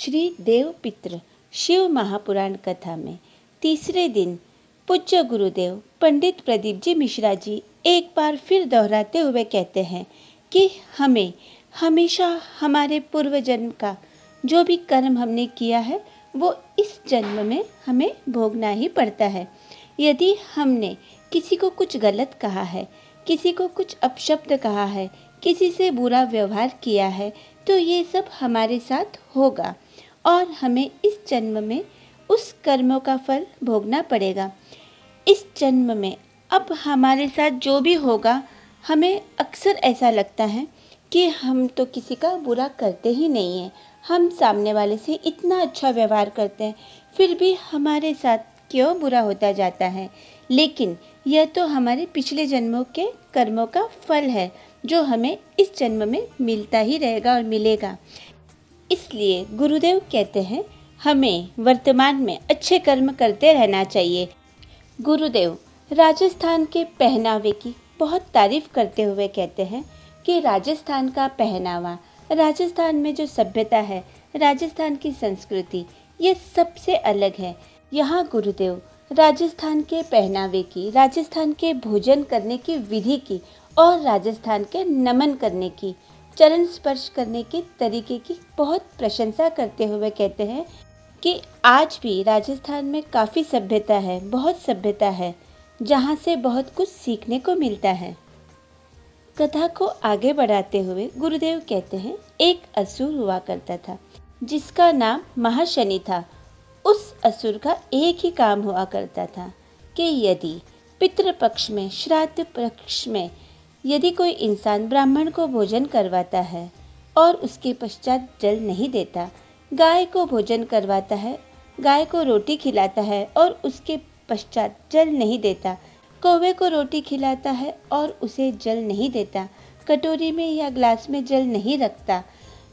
श्री देवपित्र शिव महापुराण कथा में तीसरे दिन पूज्य गुरुदेव पंडित प्रदीप जी मिश्रा जी एक बार फिर दोहराते हुए कहते हैं कि हमें हमेशा हमारे पूर्व जन्म का जो भी कर्म हमने किया है वो इस जन्म में हमें भोगना ही पड़ता है। यदि हमने किसी को कुछ गलत कहा है, किसी को कुछ अपशब्द कहा है, किसी से बुरा व्यवहार किया है, तो ये सब हमारे साथ होगा और हमें इस जन्म में उस कर्मों का फल भोगना पड़ेगा। इस जन्म में अब हमारे साथ जो भी होगा, हमें अक्सर ऐसा लगता है कि हम तो किसी का बुरा करते ही नहीं हैं, हम सामने वाले से इतना अच्छा व्यवहार करते हैं, फिर भी हमारे साथ क्यों बुरा होता जाता है। लेकिन यह तो हमारे पिछले जन्मों के कर्मों का फल है जो हमें इस जन्म में मिलता ही रहेगा और मिलेगा। इसलिए गुरुदेव कहते हैं हमें वर्तमान में अच्छे कर्म करते रहना चाहिए। गुरुदेव राजस्थान के पहनावे की बहुत तारीफ करते हुए कहते हैं कि राजस्थान का पहनावा, राजस्थान में जो सभ्यता है, राजस्थान की संस्कृति, ये सबसे अलग है। यहाँ गुरुदेव राजस्थान के पहनावे की, राजस्थान के भोजन करने की विधि की और राजस्थान के नमन करने की, चरण स्पर्श करने के तरीके की बहुत प्रशंसा करते हुए कहते हैं कि आज भी राजस्थान में काफ़ी सभ्यता है, बहुत सभ्यता है, जहाँ से बहुत कुछ सीखने को मिलता है। कथा को आगे बढ़ाते हुए गुरुदेव कहते हैं एक असुर हुआ करता था जिसका नाम महाशनि था। उस असुर का एक ही काम हुआ करता था कि यदि पितृपक्ष में, श्राद्ध पक्ष में यदि कोई इंसान ब्राह्मण को भोजन करवाता है और उसके पश्चात जल नहीं देता, गाय को भोजन करवाता है, गाय को रोटी खिलाता है और उसके पश्चात जल नहीं देता, कौवे को रोटी खिलाता है और उसे जल नहीं देता, कटोरी में या ग्लास में जल नहीं रखता,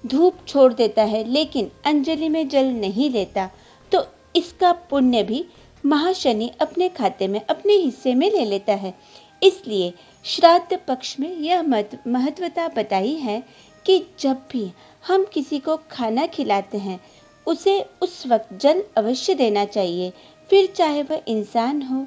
धूप छोड़ देता है लेकिन अंजलि में जल नहीं लेता, तो इसका पुण्य भी महाशनि अपने खाते में, अपने हिस्से में ले लेता है। इसलिए श्राद्ध पक्ष में यह महत्वता बताई है कि जब भी हम किसी को खाना खिलाते हैं उसे उस वक्त जल अवश्य देना चाहिए। फिर चाहे वह इंसान हो,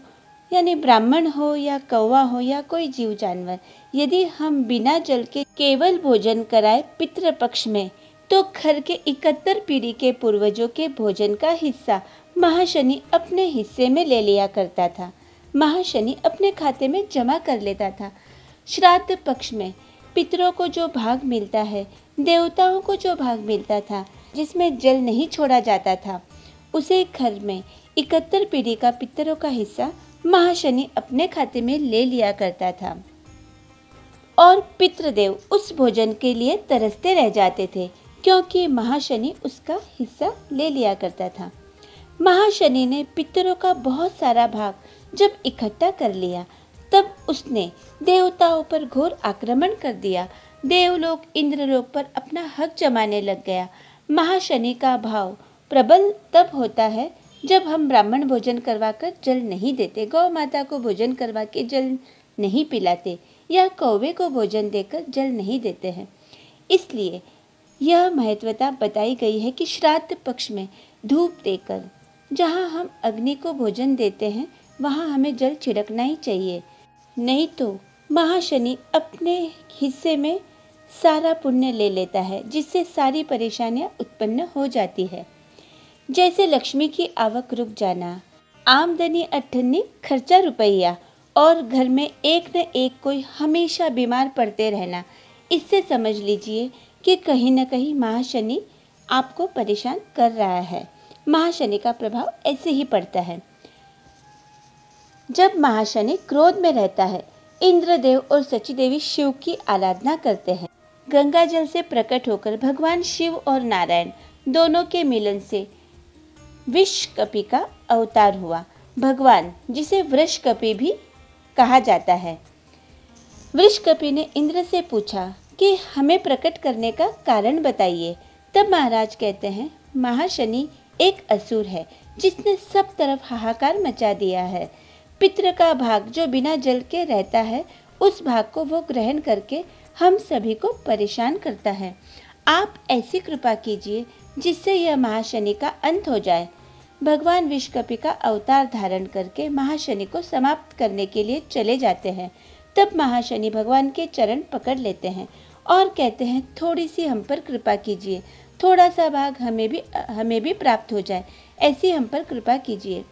यानी ब्राह्मण हो, या कौवा हो, या कोई जीव जानवर, यदि हम बिना जल के केवल भोजन कराए पितृपक्ष में, तो घर के 71 पीढ़ी के पूर्वजों के भोजन का हिस्सा महाशनि अपने हिस्से में ले लिया करता था, महाशनि अपने खाते में जमा कर लेता था। श्राद्ध पक्ष में पितरों को जो भाग मिलता है, देवताओं को जो भाग मिलता था, जिसमें जल नहीं छोड़ा जाता था, उसे घर में 71 पीढ़ी का पितरों का हिस्सा महाशनि अपने खाते में ले लिया करता था और पितृदेव उस भोजन के लिए तरसते रह जाते थे क्योंकि महाशनि उसका हिस्सा ले लिया करता था। महाशनि ने पितरों का बहुत सारा भाग जब इकट्ठा कर लिया, तब उसने देवताओं पर घोर आक्रमण कर दिया। देवलोक, इंद्रलोक पर अपना हक जमाने लग गया। महाशनि का भाव प्रबल तब होता है जब हम ब्राह्मण भोजन करवाकर जल नहीं देते, गौ माता को भोजन करवा के जल नहीं पिलाते, या कौवे को भोजन देकर जल नहीं देते हैं। इसलिए यह महत्वता बताई गई है कि श्राद्ध पक्ष में धूप देकर जहाँ हम अग्नि को भोजन देते हैं वहाँ हमें जल छिड़कना ही चाहिए, नहीं तो महाशनि अपने हिस्से में सारा पुण्य ले लेता है, जिससे सारी परेशानियाँ उत्पन्न हो जाती है। जैसे लक्ष्मी की आवक रुक जाना, आमदनी अठन्नी, खर्चा रुपया, और घर में एक न एक कोई हमेशा बीमार पड़ते रहना, इससे समझ लीजिए कि कहीं न कहीं महाशनि आपको परेशान कर रहा है। महाशनि का प्रभाव ऐसे ही पड़ता है। जब महाशनि क्रोध में रहता है, इंद्रदेव और सचीदेवी शिव की आराधना करते हैं। गंगा जल से प्रकट होकर भगवान शिव और नारायण दोनों के मिलन से विषकपि का अवतार हुआ। भगवान, जिसे वृषकपि भी कहा जाता है, वृषकपि ने इंद्र से पूछा कि हमें प्रकट करने का कारण बताइए। तब महाराज कहते हैं महाशनि एक असुर है जिसने सब तरफ हाहाकार मचा दिया है। पितृ का भाग जो बिना जल के रहता है, उस भाग को वो ग्रहण करके हम सभी को परेशान करता है। आप ऐसी कृपा कीजिए जिससे यह महाशनि का अंत हो जाए। भगवान विषकपि का अवतार धारण करके महाशनि को समाप्त करने के लिए चले जाते हैं। तब महाशनि भगवान के चरण पकड़ लेते हैं और कहते हैं, थोड़ी सी हम पर कृपा कीजिए, थोड़ा सा भाग हमें भी प्राप्त हो जाए, ऐसी हम पर कृपा कीजिए।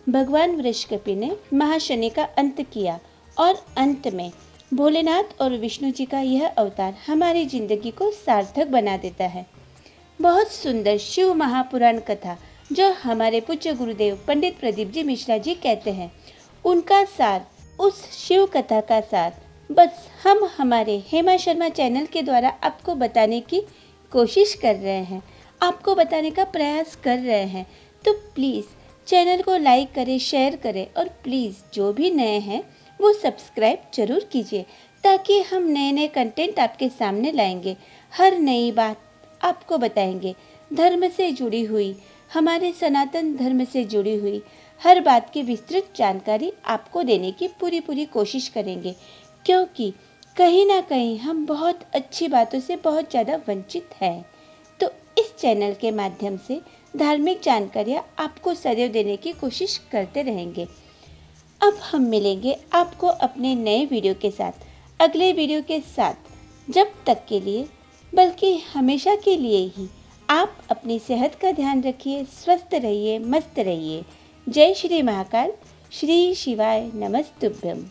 भगवान वृषकपि ने महाशनि का अंत किया और अंत में भोलेनाथ और विष्णु जी का यह अवतार हमारी जिंदगी को सार्थक बना देता है। बहुत सुंदर शिव महापुराण कथा जो हमारे पूज्य गुरुदेव पंडित प्रदीप जी मिश्रा जी कहते हैं, उनका सार, उस शिव कथा का सार बस हम हमारे हेमा शर्मा चैनल के द्वारा आपको बताने की कोशिश कर रहे हैं, आपको बताने का प्रयास कर रहे हैं। तो प्लीज़ चैनल को लाइक करें, शेयर करें और प्लीज़ जो भी नए हैं वो सब्सक्राइब जरूर कीजिए, ताकि हम नए नए कंटेंट आपके सामने लाएंगे, हर नई बात आपको बताएंगे, धर्म से जुड़ी हुई, हमारे सनातन धर्म से जुड़ी हुई हर बात की विस्तृत जानकारी आपको देने की पूरी कोशिश करेंगे, क्योंकि कहीं ना कहीं हम बहुत अच्छी बातों से बहुत ज़्यादा वंचित हैं। तो इस चैनल के माध्यम से धार्मिक जानकारियाँ आपको सदैव देने की कोशिश करते रहेंगे। अब हम मिलेंगे आपको अपने नए वीडियो के साथ, अगले वीडियो के साथ। जब तक के लिए, बल्कि हमेशा के लिए ही, आप अपनी सेहत का ध्यान रखिए, स्वस्थ रहिए, मस्त रहिए। जय श्री महाकाल, श्री शिवाय नमस्तुभ्यम।